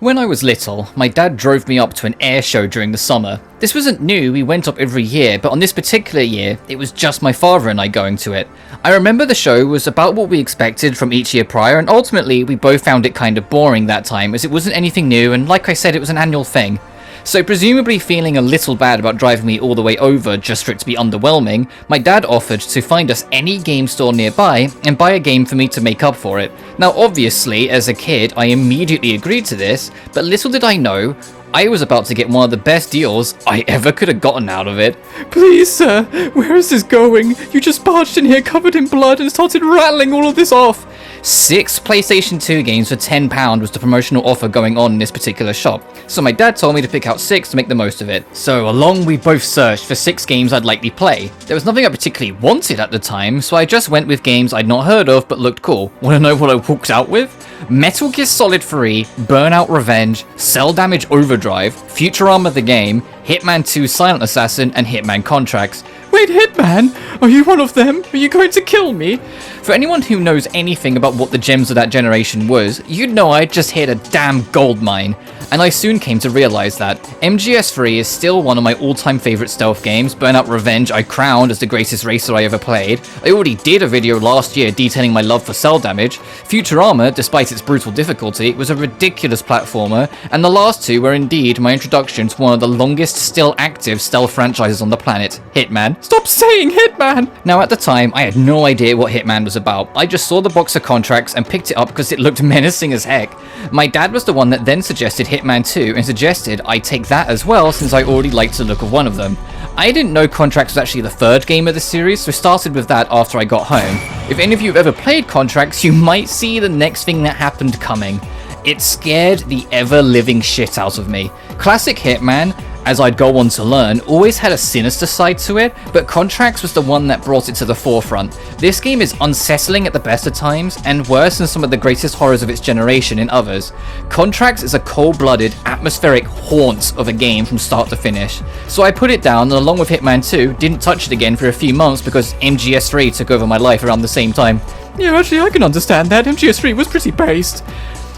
When I was little, my dad drove me up to an air show during the summer. This wasn't new, we went up every year, but on this particular year, it was just my father and I going to it. I remember the show was about what we expected from each year prior, and ultimately we both found it kind of boring that time, as it wasn't anything new, and like I said, it was an annual thing. So presumably feeling a little bad about driving me all the way over just for it to be underwhelming, my dad offered to find us any game store nearby and buy a game for me to make up for it. Now obviously, as a kid, I immediately agreed to this, but little did I know, I was about to get one of the best deals I ever could have gotten out of it. Please, sir, where is this going? You just barged in here covered in blood and started rattling all of this off. 6 PlayStation 2 games for £10 was the promotional offer going on in this particular shop, so my dad told me to pick out 6 to make the most of it. So along we both searched for 6 games I'd likely play. There was nothing I particularly wanted at the time, so I just went with games I'd not heard of but looked cool. Wanna know what I walked out with? Metal Gear Solid 3, Burnout Revenge, Cell Damage Overdrive, Futurama the Game, Hitman 2 Silent Assassin, and Hitman Contracts. Wait, Hitman? Are you one of them? Are you going to kill me? For anyone who knows anything about what the gems of that generation was, you'd know I'd just hit a damn gold mine. And I soon came to realize that. MGS3 is still one of my all-time favorite stealth games. Burnout Revenge I crowned as the greatest racer I ever played. I already did a video last year detailing my love for Cell Damage. Futurama, despite its brutal difficulty, was a ridiculous platformer, and the last 2 were indeed my introduction to one of the longest still active stealth franchises on the planet, Hitman. Stop saying Hitman! Now at the time, I had no idea what Hitman was about. I just saw the box of contracts and picked it up because it looked menacing as heck. My dad was the one that then suggested Hitman 2 and suggested I take that as well since I already liked the look of one of them. I didn't know Contracts was actually the 3rd game of the series, so started with that after I got home. If any of you have ever played Contracts, you might see the next thing that happened coming. It scared the ever-living shit out of me. Classic Hitman, as I'd go on to learn, always had a sinister side to it, but Contracts was the one that brought it to the forefront. This game is unsettling at the best of times, and worse than some of the greatest horrors of its generation in others. Contracts is a cold-blooded, atmospheric haunt of a game from start to finish. So I put it down, and along with Hitman 2, didn't touch it again for a few months because MGS3 took over my life around the same time. Yeah, actually, I can understand that. MGS3 was pretty based.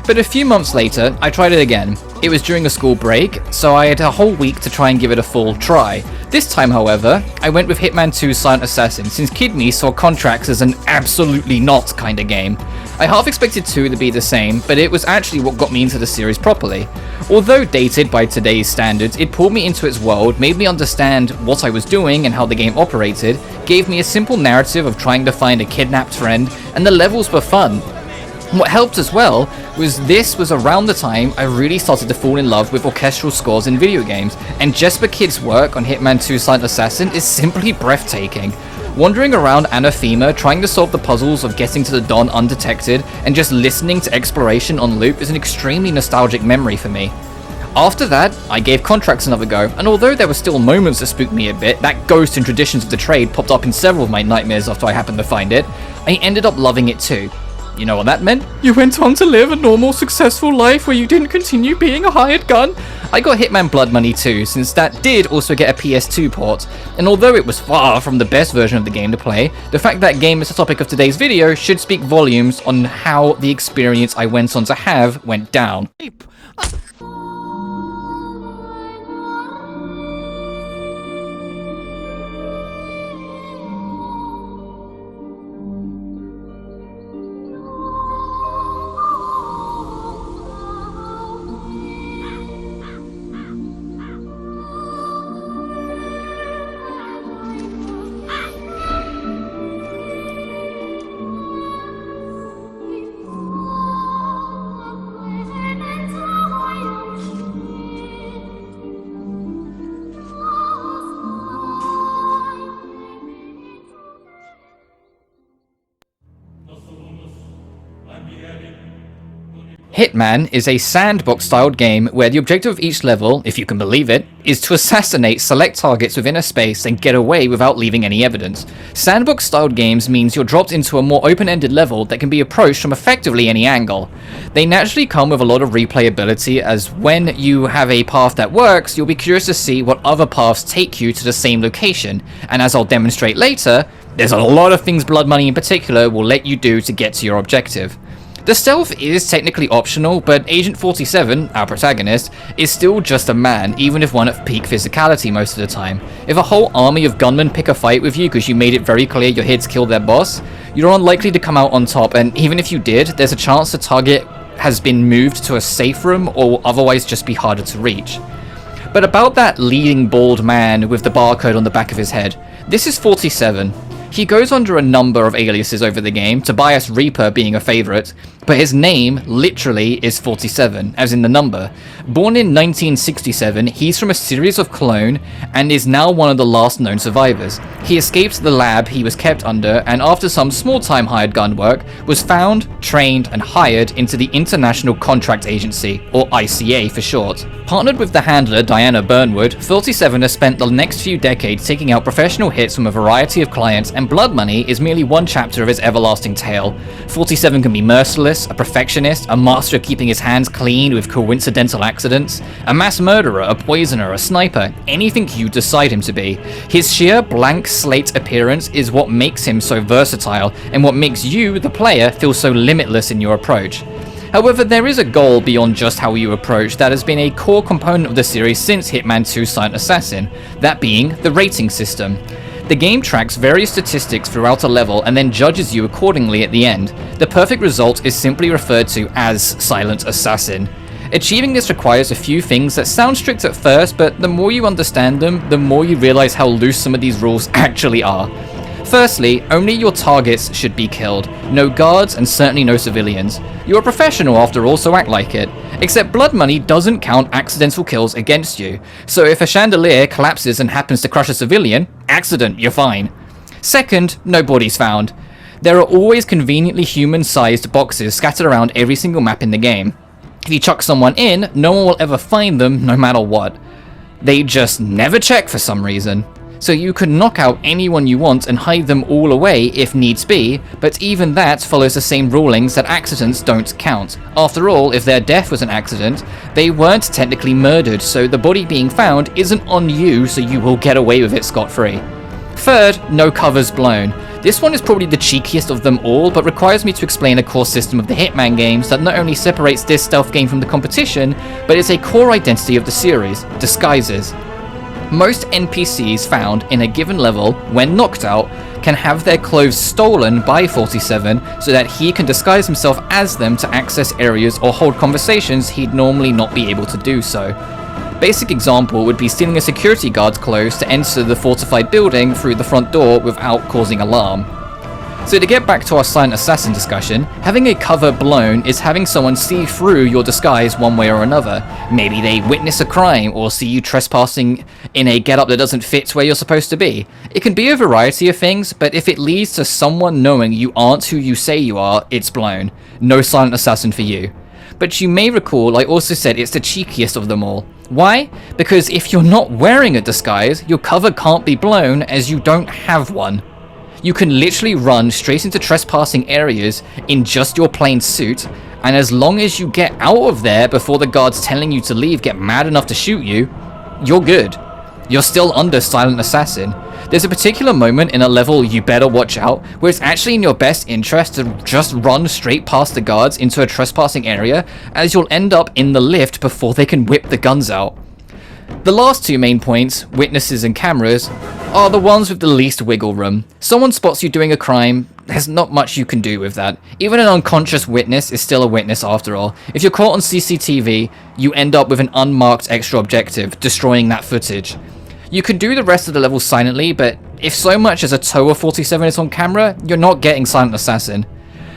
But a few months later, I tried it again. It was during a school break, so I had a whole week to try and give it a full try. This time, however, I went with Hitman 2 Silent Assassin, since Kid Me saw Contracts as an absolutely not kind of game. I half expected 2 to be the same, but it was actually what got me into the series properly. Although dated by today's standards, it pulled me into its world, made me understand what I was doing and how the game operated, gave me a simple narrative of trying to find a kidnapped friend, and the levels were fun. What helped as well was this was around the time I really started to fall in love with orchestral scores in video games, and Jesper Kid's work on Hitman 2 Silent Assassin is simply breathtaking. Wandering around Anathema, trying to solve the puzzles of getting to the Don undetected, and just listening to exploration on loop is an extremely nostalgic memory for me. After that, I gave Contracts another go, and although there were still moments that spooked me a bit, that ghost in Traditions of the Trade popped up in several of my nightmares after I happened to find it, I ended up loving it too. You know what that meant? You went on to live a normal, successful life where you didn't continue being a hired gun? I got Hitman Blood Money too, since that did also get a PS2 port, and although it was far from the best version of the game to play, the fact that game is the topic of today's video should speak volumes on how the experience I went on to have went down. Hitman is a sandbox-styled game where the objective of each level, if you can believe it, is to assassinate select targets within a space and get away without leaving any evidence. Sandbox-styled games means you're dropped into a more open-ended level that can be approached from effectively any angle. They naturally come with a lot of replayability, as when you have a path that works, you'll be curious to see what other paths take you to the same location, and as I'll demonstrate later, there's a lot of things Blood Money in particular will let you do to get to your objective. The stealth is technically optional, but Agent 47, our protagonist, is still just a man, even if one at peak physicality most of the time. If a whole army of gunmen pick a fight with you because you made it very clear you're here to kill their boss, you're unlikely to come out on top, and even if you did, there's a chance the target has been moved to a safe room or otherwise just be harder to reach. But about that leading bald man with the barcode on the back of his head, this is 47. He goes under a number of aliases over the game, Tobias Reaper being a favourite, but his name literally is 47, as in the number. Born in 1967, he's from a series of clone and is now one of the last known survivors. He escaped the lab he was kept under, and after some small-time hired gun work, was found, trained, and hired into the International Contract Agency, or ICA for short. Partnered with the handler Diana Burnwood, 47 has spent the next few decades taking out professional hits from a variety of clients, and Blood Money is merely one chapter of his everlasting tale. 47 can be merciless, a perfectionist, a master of keeping his hands clean with coincidental accidents, a mass murderer, a poisoner, a sniper, anything you decide him to be. His sheer blank slate appearance is what makes him so versatile, and what makes you, the player, feel so limitless in your approach. However, there is a goal beyond just how you approach that has been a core component of the series since Hitman 2 Silent Assassin, that being the rating system. The game tracks various statistics throughout a level and then judges you accordingly at the end. The perfect result is simply referred to as Silent Assassin. Achieving this requires a few things that sound strict at first, but the more you understand them, the more you realize how loose some of these rules actually are. Firstly, only your targets should be killed. No guards and certainly no civilians. You're a professional after all, so act like it. Except Blood Money doesn't count accidental kills against you. So if a chandelier collapses and happens to crush a civilian, accident, you're fine. Second, no bodies found. There are always conveniently human-sized boxes scattered around every single map in the game. If you chuck someone in, no one will ever find them no matter what. They just never check for some reason. So you can knock out anyone you want and hide them all away if needs be, but even that follows the same rulings that accidents don't count. After all, if their death was an accident, they weren't technically murdered, so the body being found isn't on you, so you will get away with it scot-free. Third, no covers blown. This one is probably the cheekiest of them all, but requires me to explain a core system of the Hitman games that not only separates this stealth game from the competition, but is a core identity of the series: disguises. Most NPCs found in a given level, when knocked out, can have their clothes stolen by 47 so that he can disguise himself as them to access areas or hold conversations he'd normally not be able to do so. Basic example would be stealing a security guard's clothes to enter the fortified building through the front door without causing alarm. So to get back to our Silent Assassin discussion, having a cover blown is having someone see through your disguise one way or another. Maybe they witness a crime or see you trespassing in a getup that doesn't fit where you're supposed to be. It can be a variety of things, but if it leads to someone knowing you aren't who you say you are, it's blown. No Silent Assassin for you. But you may recall I also said it's the cheekiest of them all. Why? Because if you're not wearing a disguise, your cover can't be blown as you don't have one. You can literally run straight into trespassing areas in just your plain suit, and as long as you get out of there before the guards telling you to leave get mad enough to shoot you, you're good. You're still under Silent Assassin. There's a particular moment in a level you better watch out, where it's actually in your best interest to just run straight past the guards into a trespassing area, as you'll end up in the lift before they can whip the guns out. The last two main points, witnesses and cameras, are the ones with the least wiggle room. Someone spots you doing a crime, there's not much you can do with that. Even an unconscious witness is still a witness after all. If you're caught on CCTV, you end up with an unmarked extra objective, destroying that footage. You can do the rest of the levels silently, but if so much as a toe of 47 is on camera, you're not getting Silent Assassin.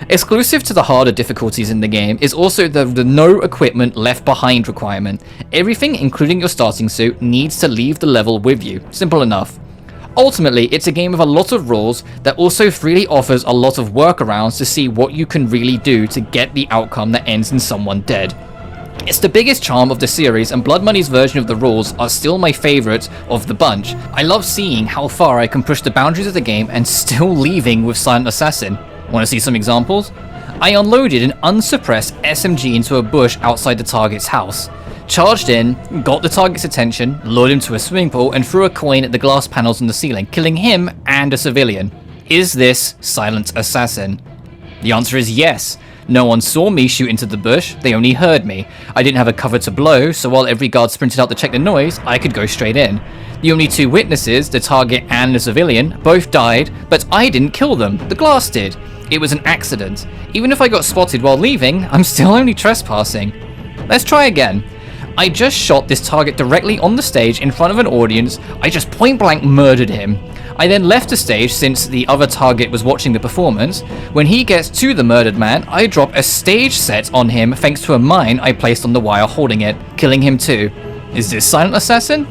Exclusive to the harder difficulties in the game is also the no equipment left behind requirement. Everything, including your starting suit, needs to leave the level with you. Simple enough. Ultimately, it's a game with a lot of rules that also freely offers a lot of workarounds to see what you can really do to get the outcome that ends in someone dead. It's the biggest charm of the series, and Blood Money's version of the rules are still my favourite of the bunch. I love seeing how far I can push the boundaries of the game and still leaving with Silent Assassin. Want to see some examples? I unloaded an unsuppressed SMG into a bush outside the target's house. Charged in, got the target's attention, lured him to a swimming pool, and threw a coin at the glass panels on the ceiling, killing him and a civilian. Is this Silent Assassin? The answer is yes. No one saw me shoot into the bush, they only heard me. I didn't have a cover to blow, so while every guard sprinted out to check the noise, I could go straight in. The only two witnesses, the target and the civilian, both died, but I didn't kill them, the glass did. It was an accident. Even if I got spotted while leaving, I'm still only trespassing. Let's try again. I just shot this target directly on the stage in front of an audience. I just point blank murdered him. I then left the stage since the other target was watching the performance. When he gets to the murdered man, I drop a stage set on him thanks to a mine I placed on the wire holding it, killing him too. Is this Silent Assassin?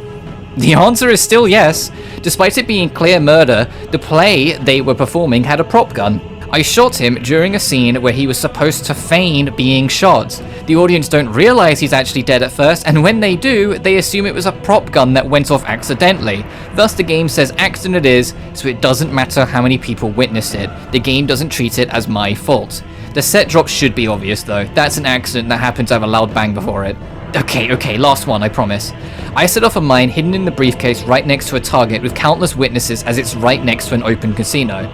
The answer is still yes. Despite it being clear murder, the play they were performing had a prop gun. I shot him during a scene where he was supposed to feign being shot. The audience don't realize he's actually dead at first, and when they do, they assume it was a prop gun that went off accidentally. Thus the game says accident it is, so it doesn't matter how many people witnessed it. The game doesn't treat it as my fault. The set drop should be obvious though. That's an accident that happened to have a loud bang before it. Okay, last one, I promise. I set off a mine hidden in the briefcase right next to a target with countless witnesses as it's right next to an open casino.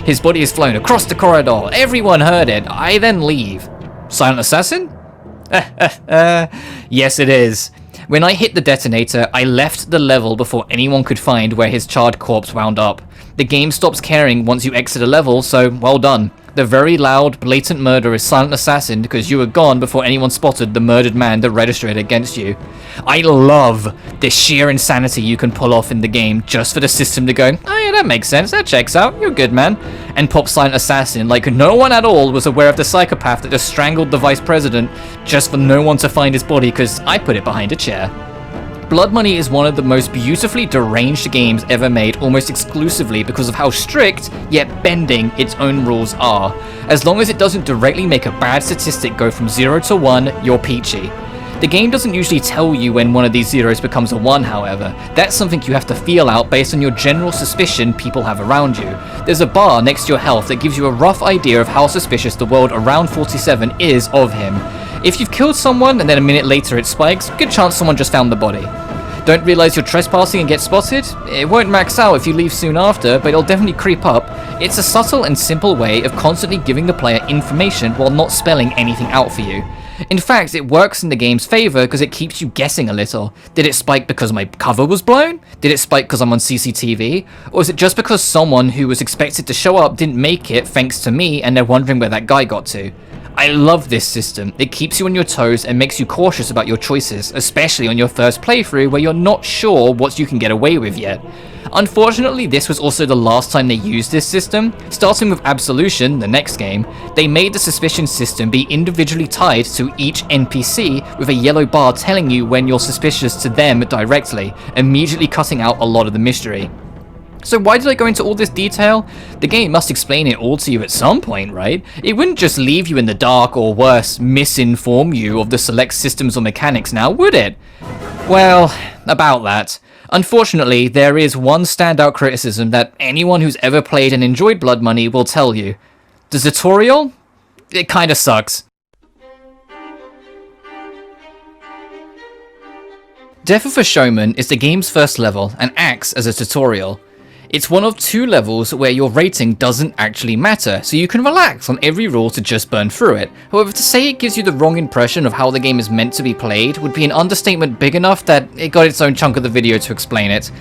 His body is flown across the corridor. Everyone heard it. I then leave. Silent Assassin? Yes, it is. When I hit the detonator, I left the level before anyone could find where his charred corpse wound up. The game stops caring once you exit a level, so well done. The very loud, blatant murder is Silent Assassin because you were gone before anyone spotted the murdered man that registered against you. I love the sheer insanity you can pull off in the game just for the system to go, oh yeah, that makes sense, that checks out, you're good man, and pop Silent Assassin like no one at all was aware of the psychopath that just strangled the vice president just for no one to find his body because I put it behind a chair. Blood Money is one of the most beautifully deranged games ever made almost exclusively because of how strict, yet bending, its own rules are. As long as it doesn't directly make a bad statistic go from 0 to 1, you're peachy. The game doesn't usually tell you when one of these zeros becomes a 1, however. That's something you have to feel out based on your general suspicion people have around you. There's a bar next to your health that gives you a rough idea of how suspicious the world around 47 is of him. If you've killed someone and then a minute later it spikes, good chance someone just found the body. Don't realize you're trespassing and get spotted? It won't max out if you leave soon after, but it'll definitely creep up. It's a subtle and simple way of constantly giving the player information while not spelling anything out for you. In fact, it works in the game's favor because it keeps you guessing a little. Did it spike because my cover was blown? Did it spike because I'm on CCTV? Or is it just because someone who was expected to show up didn't make it thanks to me and they're wondering where that guy got to? I love this system. It keeps you on your toes and makes you cautious about your choices, especially on your first playthrough where you're not sure what you can get away with yet. Unfortunately, this was also the last time they used this system. Starting with Absolution, the next game, they made the suspicion system be individually tied to each NPC with a yellow bar telling you when you're suspicious to them directly, immediately cutting out a lot of the mystery. So why did I go into all this detail? The game must explain it all to you at some point, right? It wouldn't just leave you in the dark or worse, misinform you of the select systems or mechanics now, would it? Well, about that. Unfortunately, there is one standout criticism that anyone who's ever played and enjoyed Blood Money will tell you. The tutorial? It kinda sucks. Death of a Showman is the game's first level and acts as a tutorial. It's one of 2 levels where your rating doesn't actually matter, so you can relax on every rule to just burn through it. However, to say it gives you the wrong impression of how the game is meant to be played would be an understatement big enough that it got its own chunk of the video to explain it.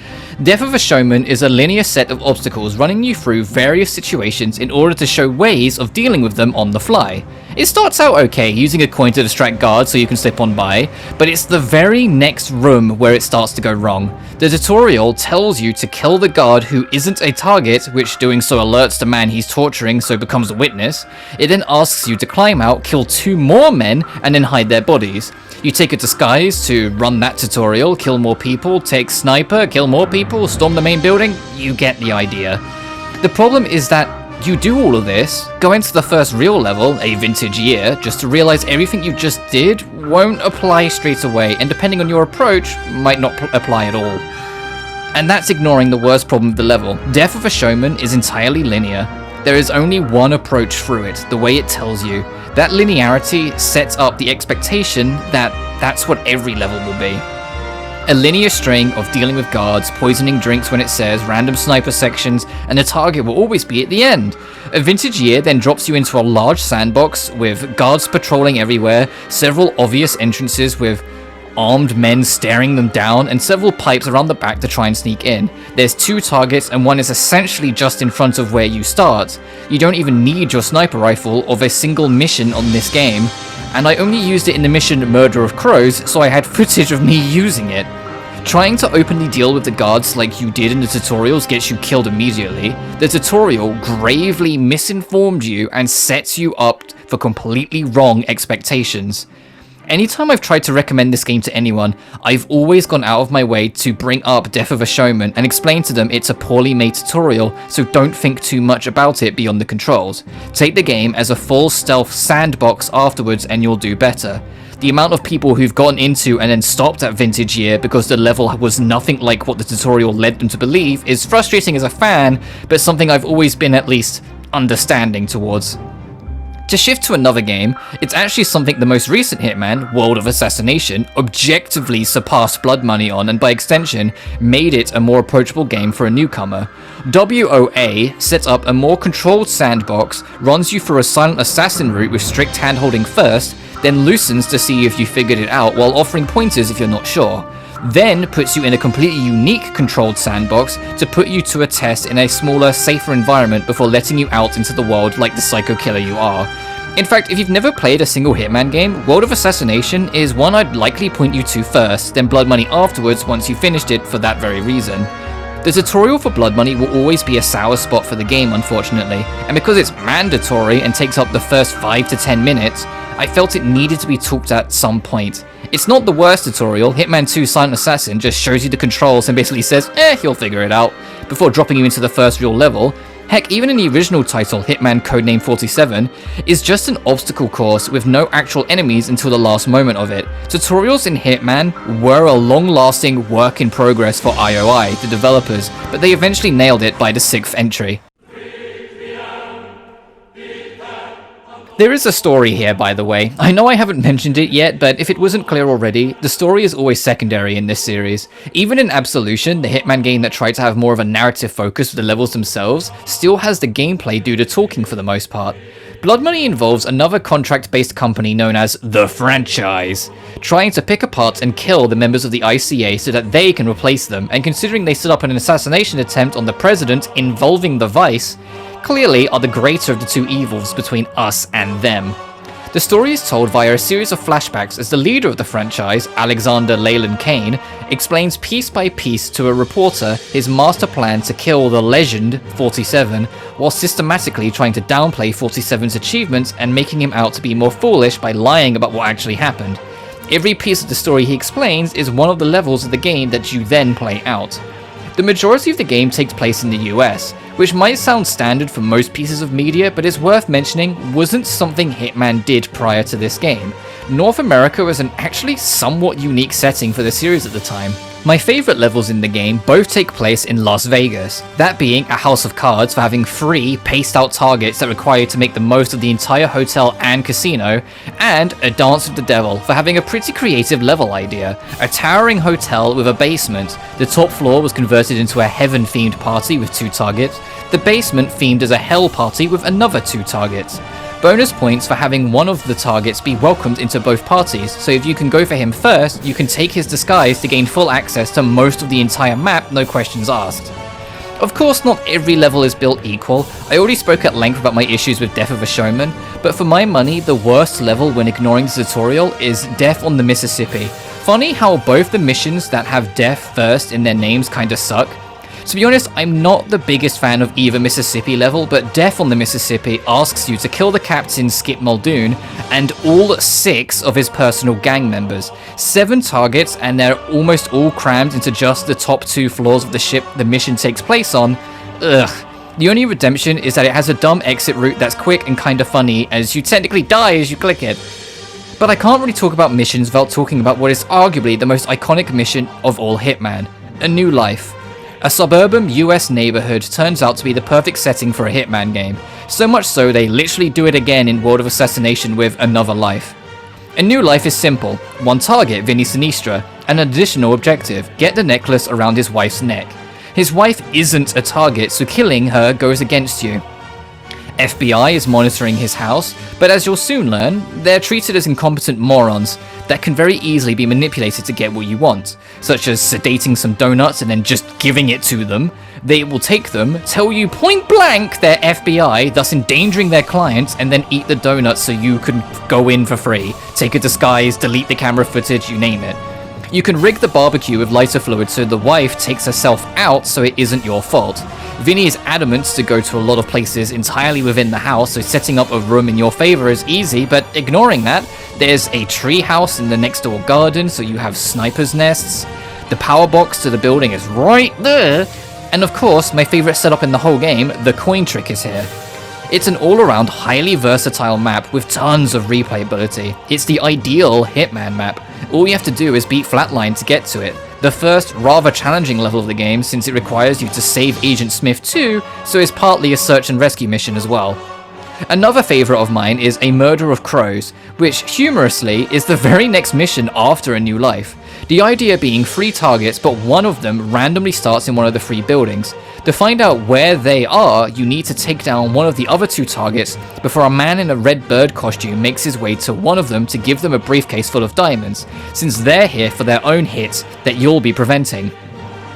Death of a Showman is a linear set of obstacles running you through various situations in order to show ways of dealing with them on the fly. It starts out okay, using a coin to distract guards so you can slip on by, but it's the very next room where it starts to go wrong. The tutorial tells you to kill the guard who isn't a target, which doing so alerts the man he's torturing so becomes a witness. It then asks you to climb out, kill 2 more men, and then hide their bodies. You take a disguise to run that tutorial, kill more people, take sniper, kill more people, storm the main building. You get the idea. The problem is that you do all of this, go into the first real level, a vintage year, just to realize everything you just did won't apply straight away, and depending on your approach, might not apply at all. And that's ignoring the worst problem of the level. Death of a Showman is entirely linear. There is only one approach through it, the way it tells you. That linearity sets up the expectation that that's what every level will be. A linear string of dealing with guards, poisoning drinks when it says, random sniper sections, and the target will always be at the end. A vintage year then drops you into a large sandbox with guards patrolling everywhere, several obvious entrances with armed men staring them down, and several pipes around the back to try and sneak in. There's 2 targets and one is essentially just in front of where you start. You don't even need your sniper rifle of a single mission on this game, and I only used it in the mission Murder of Crows, so I had footage of me using it. Trying to openly deal with the guards like you did in the tutorials gets you killed immediately. The tutorial gravely misinformed you and sets you up for completely wrong expectations. Anytime I've tried to recommend this game to anyone, I've always gone out of my way to bring up Death of a Showman and explain to them it's a poorly made tutorial, so don't think too much about it beyond the controls. Take the game as a full stealth sandbox afterwards and you'll do better. The amount of people who've gotten into and then stopped at Vintage Year because the level was nothing like what the tutorial led them to believe is frustrating as a fan, but something I've always been at least understanding towards. To shift to another game, it's actually something the most recent Hitman, World of Assassination, objectively surpassed Blood Money on, and by extension, made it a more approachable game for a newcomer. WOA sets up a more controlled sandbox, runs you through a silent assassin route with strict handholding first, then loosens to see if you figured it out while offering pointers if you're not sure. Then puts you in a completely unique controlled sandbox to put you to a test in a smaller, safer environment before letting you out into the world like the psycho killer you are. In fact, if you've never played a single Hitman game, World of Assassination is one I'd likely point you to first, then Blood Money afterwards once you finished it for that very reason. The tutorial for Blood Money will always be a sour spot for the game, unfortunately, and because it's mandatory and takes up the first 5 to 10 minutes, I felt it needed to be talked at some point. It's not the worst tutorial. Hitman 2 Silent Assassin just shows you the controls and basically says, you'll figure it out, before dropping you into the first real level. Heck, even in the original title, Hitman Codename 47, is just an obstacle course with no actual enemies until the last moment of it. Tutorials in Hitman were a long-lasting work in progress for IOI, the developers, but they eventually nailed it by the 6th entry. There is a story here, by the way. I know I haven't mentioned it yet, but if it wasn't clear already, the story is always secondary in this series. Even in Absolution, the Hitman game that tried to have more of a narrative focus with the levels themselves, still has the gameplay do the talking for the most part. Blood Money involves another contract-based company known as The Franchise, trying to pick apart and kill the members of the ICA so that they can replace them, and considering they set up an assassination attempt on the president involving the Vice, clearly are the greater of the two evils between us and them. The story is told via a series of flashbacks as the leader of the franchise, Alexander Leyland Kane, explains piece by piece to a reporter his master plan to kill the legend 47, while systematically trying to downplay 47's achievements and making him out to be more foolish by lying about what actually happened. Every piece of the story he explains is one of the levels of the game that you then play out. The majority of the game takes place in the US, which might sound standard for most pieces of media, but is worth mentioning wasn't something Hitman did prior to this game. North America was an actually somewhat unique setting for the series at the time. My favourite levels in the game both take place in Las Vegas, that being a house of cards for having 3 paced out targets that require you to make the most of the entire hotel and casino, and a Dance with the Devil for having a pretty creative level idea. A towering hotel with a basement. The top floor was converted into a heaven-themed party with 2 targets, the basement themed as a hell party with another 2 targets. Bonus points for having one of the targets be welcomed into both parties, so if you can go for him first, you can take his disguise to gain full access to most of the entire map, no questions asked. Of course, not every level is built equal. I already spoke at length about my issues with Death of a Showman, but for my money, the worst level when ignoring the tutorial is Death on the Mississippi. Funny how both the missions that have death first in their names kinda suck. To be honest, I'm not the biggest fan of either Mississippi level, but Death on the Mississippi asks you to kill the captain Skip Muldoon and all 6 of his personal gang members. 7 targets, and they're almost all crammed into just the top 2 floors of the ship the mission takes place on. Ugh. The only redemption is that it has a dumb exit route that's quick and kinda funny, as you technically die as you click it. But I can't really talk about missions without talking about what is arguably the most iconic mission of all Hitman: A New Life. A suburban US neighborhood turns out to be the perfect setting for a Hitman game, so much so they literally do it again in World of Assassination with Another Life. A New Life is simple: 1 target, Vinny Sinistra, An additional objective, get the necklace around his wife's neck. His wife isn't a target, so killing her goes against you. FBI is monitoring his house, but as you'll soon learn, they're treated as incompetent morons that can very easily be manipulated to get what you want, such as sedating some donuts and then just giving it to them. They will take them, tell you point blank they're FBI, thus endangering their clients, and then eat the donuts so you can go in for free, take a disguise, delete the camera footage, you name it. You can rig the barbecue with lighter fluid so the wife takes herself out so it isn't your fault. Vinny is adamant to go to a lot of places entirely within the house, so setting up a room in your favor is easy, but ignoring that, there's a tree house in the next door garden, so you have sniper's nests. The power box to the building is right there. And of course, my favorite setup in the whole game, the coin trick is here. It's an all-around highly versatile map with tons of replayability. It's the ideal Hitman map. All you have to do is beat Flatline to get to it. The first, rather challenging level of the game since it requires you to save Agent Smith too, so it's partly a search and rescue mission as well. Another favourite of mine is A Murder of Crows, which humorously is the very next mission after A New Life. The idea being 3 targets, but one of them randomly starts in one of the 3 buildings. To find out where they are, you need to take down one of the other 2 targets before a man in a red bird costume makes his way to one of them to give them a briefcase full of diamonds, since they're here for their own hit that you'll be preventing.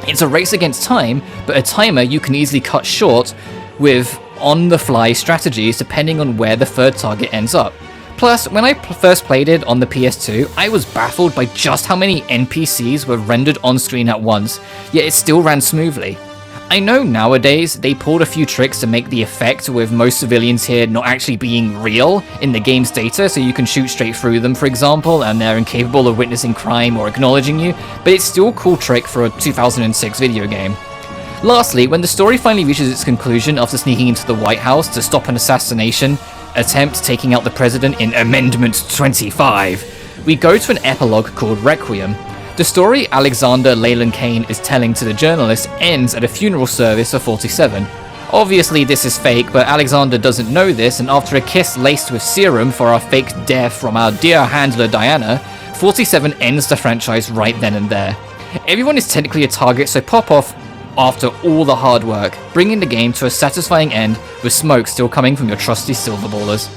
It's a race against time, but a timer you can easily cut short with on-the-fly strategies depending on where the 3rd target ends up. Plus, when I first played it on the PS2, I was baffled by just how many NPCs were rendered on screen at once, yet it still ran smoothly. I know nowadays they pulled a few tricks to make the effect with most civilians here not actually being real in the game's data, so you can shoot straight through them for example, and they're incapable of witnessing crime or acknowledging you, but it's still a cool trick for a 2006 video game. Lastly, when the story finally reaches its conclusion after sneaking into the White House to stop an assassination attempt taking out the president in Amendment 25, we go to an epilogue called Requiem. The story Alexander Leyland Kane is telling to the journalist ends at a funeral service for 47. Obviously this is fake, but Alexander doesn't know this, and after a kiss laced with serum for our fake death from our dear handler Diana, 47 ends the franchise right then and there. Everyone is technically a target, so pop off after all the hard work, bringing the game to a satisfying end with smoke still coming from your trusty silver ballers.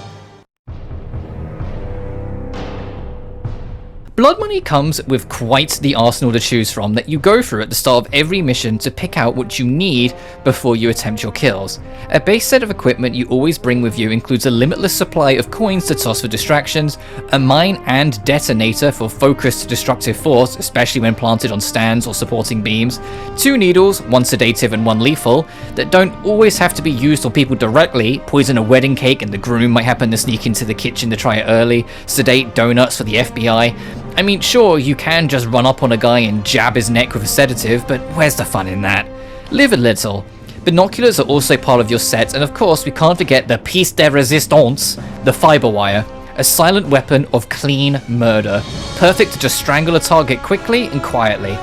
Blood Money comes with quite the arsenal to choose from that you go through at the start of every mission to pick out what you need before you attempt your kills. A base set of equipment you always bring with you includes a limitless supply of coins to toss for distractions, a mine and detonator for focused destructive force, especially when planted on stands or supporting beams, 2 needles, 1 sedative and 1 lethal, that don't always have to be used on people directly, poison a wedding cake and the groom might happen to sneak into the kitchen to try it early, sedate donuts for the FBI. I mean, sure, you can just run up on a guy and jab his neck with a sedative, but where's the fun in that? Live a little. Binoculars are also part of your set, and of course we can't forget the piece de resistance, the fiber wire, a silent weapon of clean murder, perfect to just strangle a target quickly and quietly.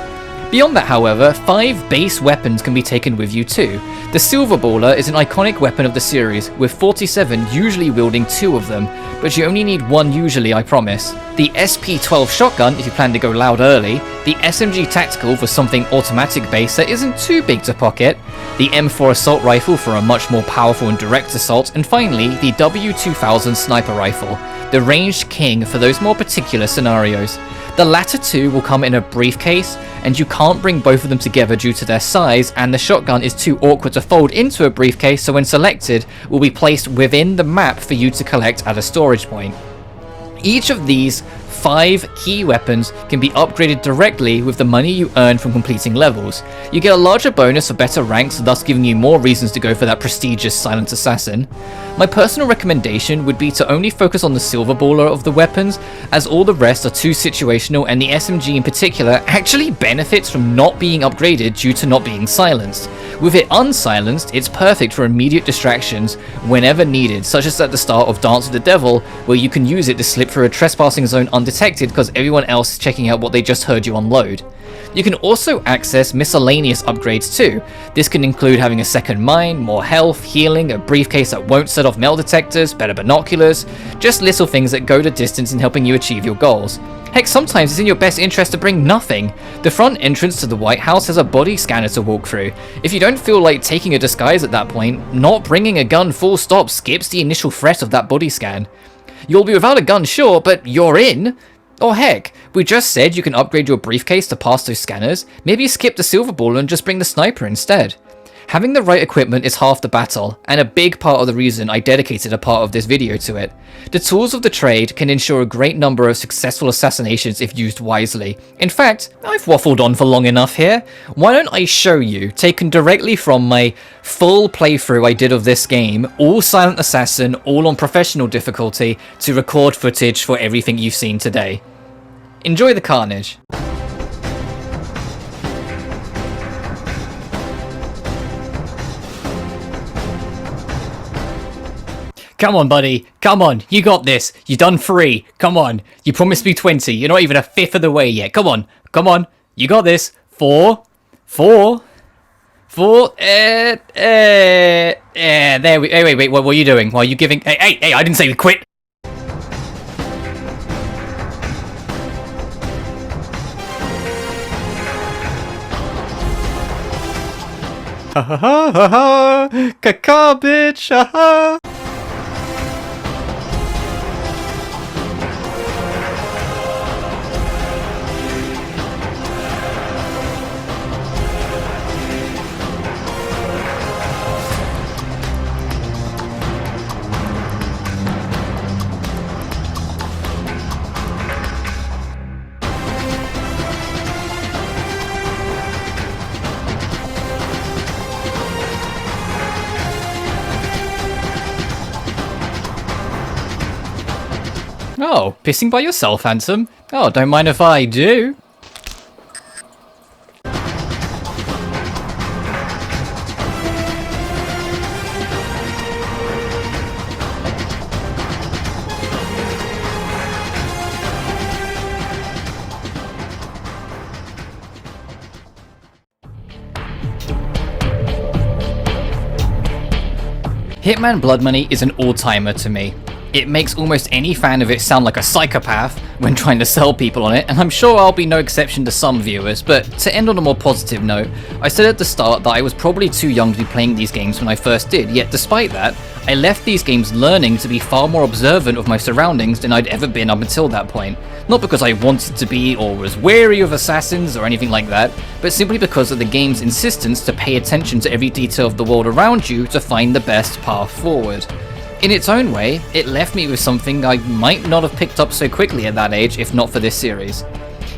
Beyond that, however, 5 base weapons can be taken with you too. The Silver Baller is an iconic weapon of the series, with 47 usually wielding 2 of them, but you only need 1 usually, I promise. The SP-12 shotgun if you plan to go loud early, the SMG Tactical for something automatic based that isn't too big to pocket, the M4 assault rifle for a much more powerful and direct assault, and finally the W2000 sniper rifle, the ranged king for those more particular scenarios. The latter 2 will come in a briefcase, and you can't bring both of them together due to their size, and the shotgun is too awkward to fold into a briefcase, so when selected, will be placed within the map for you to collect at a storage point. Each of these 5 key weapons can be upgraded directly with the money you earn from completing levels. You get a larger bonus for better ranks, thus giving you more reasons to go for that prestigious Silent Assassin. My personal recommendation would be to only focus on the Silver Baller of the weapons, as all the rest are too situational, and the SMG in particular actually benefits from not being upgraded due to not being silenced. With it unsilenced, it's perfect for immediate distractions whenever needed, such as at the start of Dance with the Devil, where you can use it to slip through a trespassing zone undetected because everyone else is checking out what they just heard you unload. You can also access miscellaneous upgrades too. This can include having a second mine, more health, healing, a briefcase that won't set off metal detectors, better binoculars, just little things that go the distance in helping you achieve your goals. Heck, sometimes it's in your best interest to bring nothing. The front entrance to the White House has a body scanner to walk through. If you don't feel like taking a disguise at that point, not bringing a gun full stop skips the initial threat of that body scan. You'll be without a gun, sure, but you're in. Or heck, we just said you can upgrade your briefcase to pass those scanners. Maybe skip the silver ball and just bring the sniper instead. Having the right equipment is half the battle, and a big part of the reason I dedicated a part of this video to it. The tools of the trade can ensure a great number of successful assassinations if used wisely. In fact, I've waffled on for long enough here. Why don't I show you, taken directly from my full playthrough I did of this game, all Silent Assassin, all on professional difficulty, to record footage for everything you've seen today. Enjoy the carnage. Come on, buddy. Come on. You got this. You done 3. Come on. You promised me 20. You're not even a fifth of the way yet. Come on. Come on. You got this. 4. There we... Hey, wait. What were you doing? Why are you giving... Hey, I didn't say quit. Ha ha ha ha ha. Caca, bitch. Ha ha. Oh, pissing by yourself, handsome? Oh, don't mind if I do. Hitman Blood Money is an all-timer to me. It makes almost any fan of it sound like a psychopath when trying to sell people on it, and I'm sure I'll be no exception to some viewers, but to end on a more positive note, I said at the start that I was probably too young to be playing these games when I first did, yet despite that, I left these games learning to be far more observant of my surroundings than I'd ever been up until that point. Not because I wanted to be or was wary of assassins or anything like that, but simply because of the game's insistence to pay attention to every detail of the world around you to find the best path forward. In its own way, it left me with something I might not have picked up so quickly at that age if not for this series.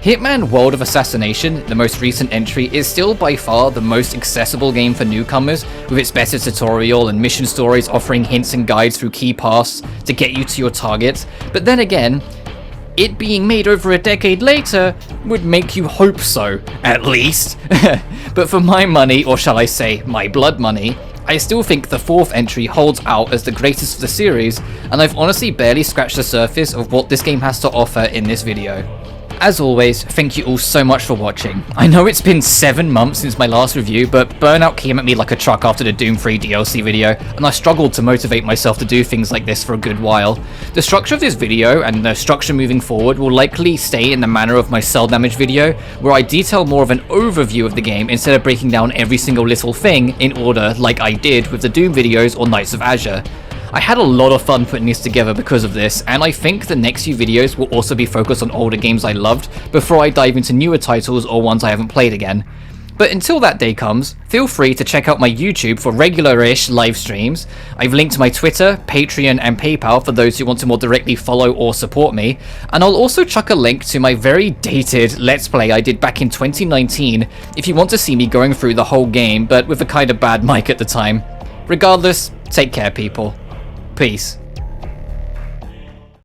Hitman World of Assassination, the most recent entry, is still by far the most accessible game for newcomers, with its better tutorial and mission stories offering hints and guides through key paths to get you to your targets, but then again, it being made over a decade later would make you hope so, at least. But for my money, or shall I say, my blood money, I still think the 4th entry holds out as the greatest of the series, and I've honestly barely scratched the surface of what this game has to offer in this video. As always, thank you all so much for watching. I know it's been 7 months since my last review, but burnout came at me like a truck after the Doom 3 DLC video, and I struggled to motivate myself to do things like this for a good while. The structure of this video, and the structure moving forward, will likely stay in the manner of my cell damage video, where I detail more of an overview of the game instead of breaking down every single little thing in order like I did with the Doom videos or Knights of Azure. I had a lot of fun putting this together because of this, and I think the next few videos will also be focused on older games I loved before I dive into newer titles or ones I haven't played again. But until that day comes, feel free to check out my YouTube for regular-ish live streams. I've linked my Twitter, Patreon, and PayPal for those who want to more directly follow or support me, and I'll also chuck a link to my very dated Let's Play I did back in 2019 if you want to see me going through the whole game, but with a kind of bad mic at the time. Regardless, take care people. Peace.